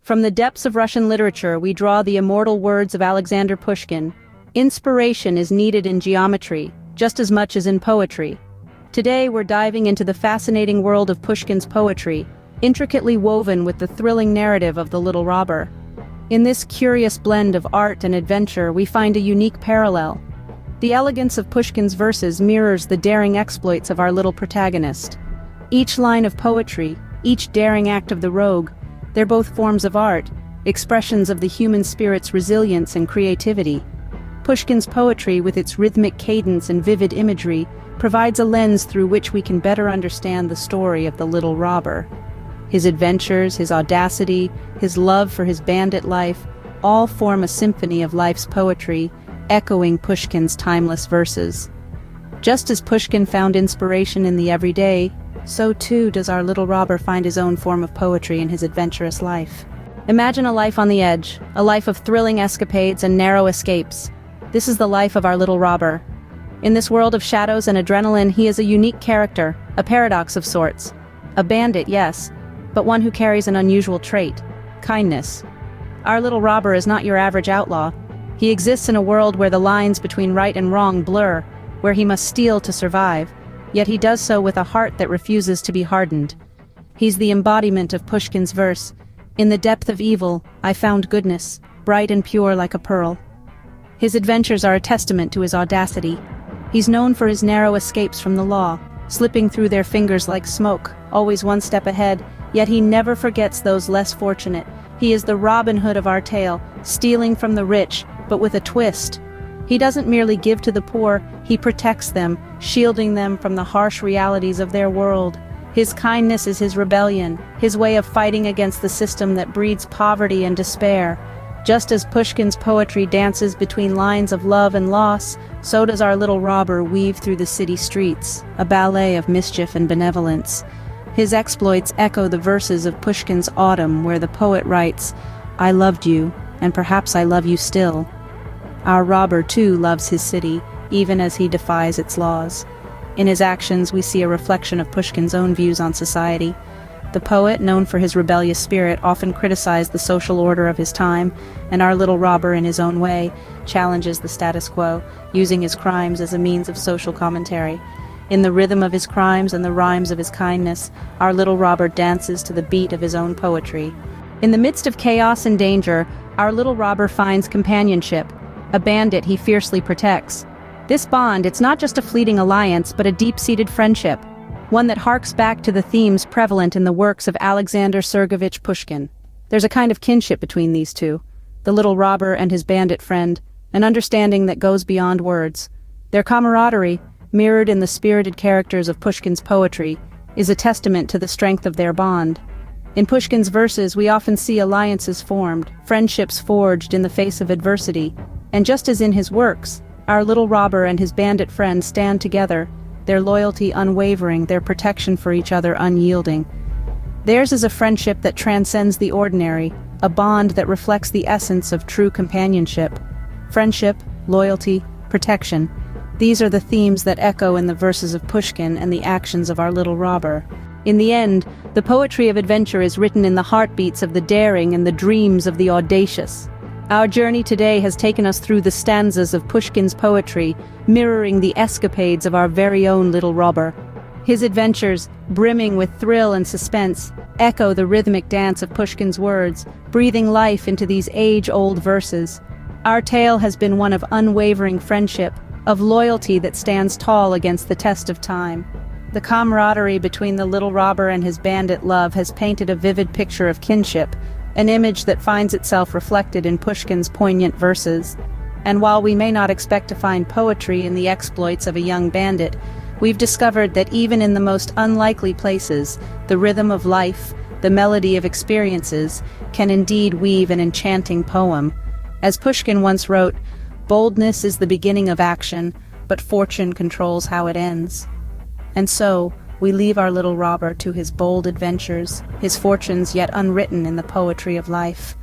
From the depths of Russian literature, we draw the immortal words of Alexander Pushkin. Inspiration is needed in geometry, just as much as in poetry. Today, we're diving into the fascinating world of Pushkin's poetry, intricately woven with the thrilling narrative of the Little Robber. In this curious blend of art and adventure, we find a unique parallel. The elegance of Pushkin's verses mirrors the daring exploits of our little protagonist. Each line of poetry, each daring act of the rogue, they're both forms of art, expressions of the human spirit's resilience and creativity. Pushkin's poetry, with its rhythmic cadence and vivid imagery, provides a lens through which we can better understand the story of the Little Robber. His adventures, his audacity, his love for his bandit life, all form a symphony of life's poetry, echoing Pushkin's timeless verses. Just as Pushkin found inspiration in the everyday, so too does our little robber find his own form of poetry in his adventurous life. Imagine a life on the edge, a life of thrilling escapades and narrow escapes. This is the life of our little robber. In this world of shadows and adrenaline, he is a unique character, a paradox of sorts. A bandit, yes, but one who carries an unusual trait: kindness. Our little robber is not your average outlaw. He exists in a world where the lines between right and wrong blur, where he must steal to survive. Yet he does so with a heart that refuses to be hardened. He's the embodiment of Pushkin's verse, "In the depth of evil, I found goodness, bright and pure like a pearl." His adventures are a testament to his audacity. He's known for his narrow escapes from the law, slipping through their fingers like smoke, always one step ahead, yet he never forgets those less fortunate. He is the Robin Hood of our tale, stealing from the rich, but with a twist. He doesn't merely give to the poor, he protects them, shielding them from the harsh realities of their world. His kindness is his rebellion, his way of fighting against the system that breeds poverty and despair. Just as Pushkin's poetry dances between lines of love and loss, so does our little robber weave through the city streets, a ballet of mischief and benevolence. His exploits echo the verses of Pushkin's Autumn, where the poet writes, "I loved you, and perhaps I love you still." Our robber, too, loves his city, even as he defies its laws. In his actions, we see a reflection of Pushkin's own views on society. The poet, known for his rebellious spirit, often criticized the social order of his time, and our little robber, in his own way, challenges the status quo, using his crimes as a means of social commentary. In the rhythm of his crimes and the rhymes of his kindness, our little robber dances to the beat of his own poetry. In the midst of chaos and danger, our little robber finds companionship. A bandit he fiercely protects. This bond, it's not just a fleeting alliance, but a deep-seated friendship, one that harks back to the themes prevalent in the works of Alexander Sergeevich Pushkin. There's a kind of kinship between these two, the little robber and his bandit friend, an understanding that goes beyond words. Their camaraderie, mirrored in the spirited characters of Pushkin's poetry, is a testament to the strength of their bond. In Pushkin's verses, we often see alliances formed, friendships forged in the face of adversity, and just as in his works, our little robber and his bandit friend stand together, their loyalty unwavering, their protection for each other unyielding. Theirs is a friendship that transcends the ordinary, a bond that reflects the essence of true companionship. Friendship, loyalty, protection. These are the themes that echo in the verses of Pushkin and the actions of our little robber. In the end, the poetry of adventure is written in the heartbeats of the daring and the dreams of the audacious. Our journey today has taken us through the stanzas of Pushkin's poetry, mirroring the escapades of our very own little robber. His adventures, brimming with thrill and suspense, echo the rhythmic dance of Pushkin's words, breathing life into these age-old verses. Our tale has been one of unwavering friendship, of loyalty that stands tall against the test of time. The camaraderie between the little robber and his bandit love has painted a vivid picture of kinship, an image that finds itself reflected in Pushkin's poignant verses. And while we may not expect to find poetry in the exploits of a young bandit, we've discovered that even in the most unlikely places, the rhythm of life, the melody of experiences, can indeed weave an enchanting poem. As Pushkin once wrote, "Boldness is the beginning of action, but fortune controls how it ends." And so, we leave our little robber to his bold adventures, his fortunes yet unwritten in the poetry of life.